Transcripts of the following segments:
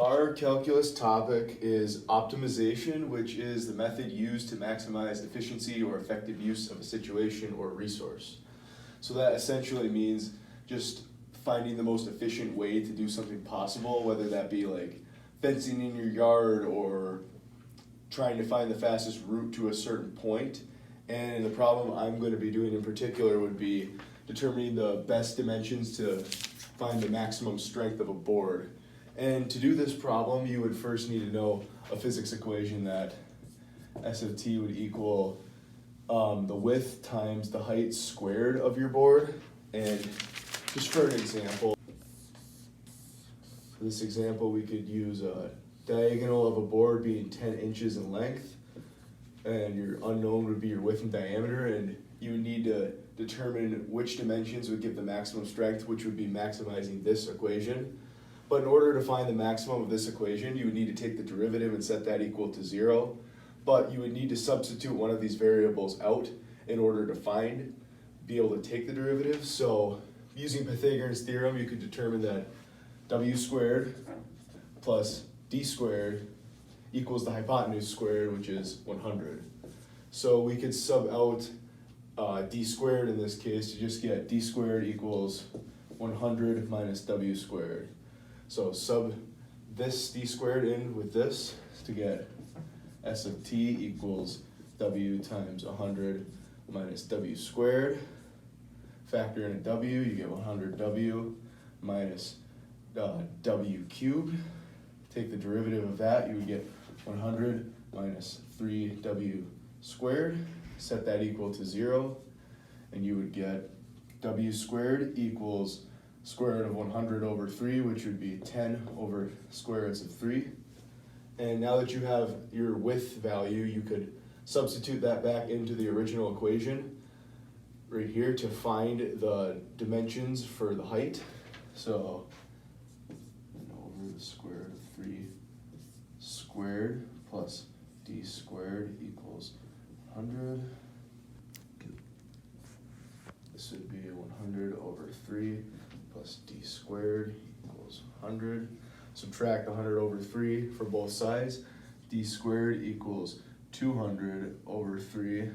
Our calculus topic is optimization, which is the method used to maximize efficiency or effective use of a situation or resource. So that essentially means just finding the most efficient way to do something possible, whether that be like fencing in your yard or trying to find the fastest route to a certain point. And the problem I'm going to be doing in particular would be determining the best dimensions to find the maximum strength of a board. And to do this problem, you would first need to know a physics equation that S of t would equal the width times the height squared of your board. And just for an example, for this example, we could use a diagonal of a board being 10 inches in length, and your unknown would be your width and diameter, and you would need to determine which dimensions would give the maximum strength, which would be maximizing this equation. But in order to find the maximum of this equation, you would need to take the derivative and set that equal to 0. But you would need to substitute one of these variables out in order to be able to take the derivative. So using Pythagorean's theorem, you could determine that w squared plus d squared equals the hypotenuse squared, which is 100. So we could sub out d squared in this case to just get d squared equals 100 minus w squared. So sub this d squared in with this to get S of t equals w times 100 minus w squared. Factor in a w, you get 100w minus w cubed. Take the derivative of that, you would get 100 minus 3w squared. Set that equal to 0, and you would get w squared equals square root of 100 over 3, which would be 10 over square roots of 3. And now that you have your width value, you could substitute that back into the original equation right here to find the dimensions for the height. So over the square root of 3 squared plus d squared equals 100. This would be 100 over 3 plus d squared equals 100. Subtract 100 over 3 for both sides. D squared equals 200 over 3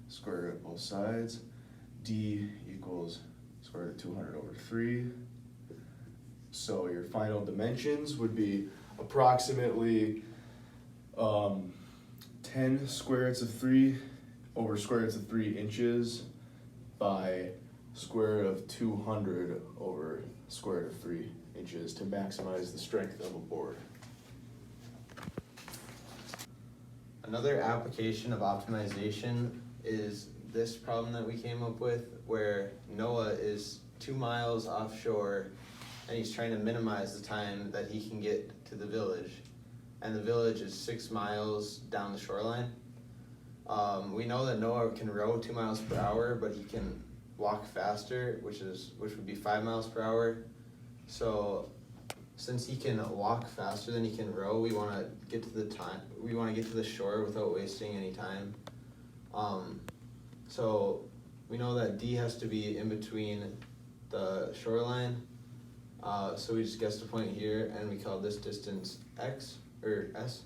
square root of both sides. D equals square root of 200 over 3. So your final dimensions would be approximately 10 square roots of 3 over square roots of 3 inches by square root of 200 over square root of 3 inches to maximize the strength of a board. Another application of optimization is this problem that we came up with, where Noah is 2 miles offshore and he's trying to minimize the time that he can get to the village. And the village is 6 miles down the shoreline. We know that Noah can row 2 miles per hour, but he can walk faster, which would be 5 miles per hour. So since he can walk faster than he can row, we want to get to the shore without wasting any time. So we know that D has to be in between the shoreline. So we just guessed a point here, and we call this distance X or S,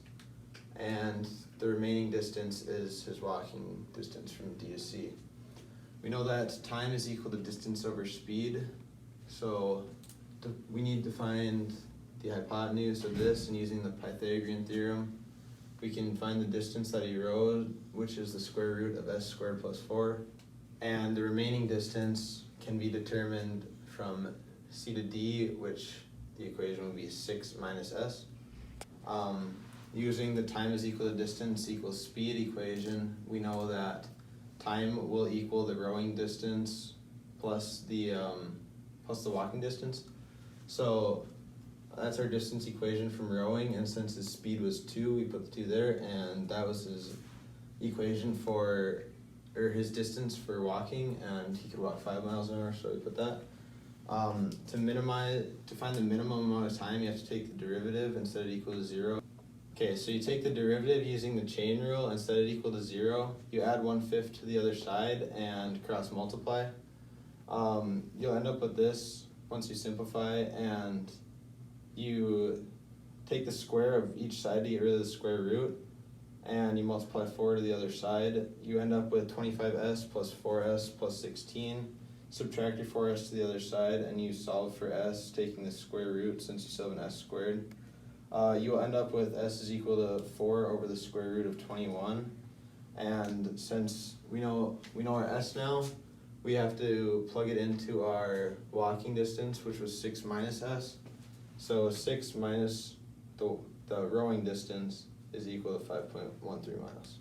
and the remaining distance is his walking distance from D to C. We know that time is equal to distance over speed, so we need to find the hypotenuse of this, and using the Pythagorean theorem, we can find the distance that he rode, which is the square root of s squared plus 4, and the remaining distance can be determined from C to D, which the equation would be 6 minus s. Using the time is equal to distance equals speed equation, we know that time will equal the rowing distance plus the walking distance. So that's our distance equation from rowing, and since his speed was 2, we put the 2 there, and that was his equation his distance for walking, and he could walk 5 miles an hour, so we put that. To find the minimum amount of time, you have to take the derivative and set it equal to 0. Okay, so you take the derivative using the chain rule and set it equal to 0. You add 1/5 to the other side and cross multiply. You'll end up with this once you simplify, and you take the square of each side to get rid of the square root, and you multiply 4 to the other side, you end up with 25s plus 4s plus 16. Subtract your 4s to the other side, and you solve for s, taking the square root since you still have an s squared. You'll end up with s is equal to 4 over the square root of 21. And since we know our s now, we have to plug it into our walking distance, which was 6 minus s. So 6 minus the rowing distance is equal to 5.13 miles.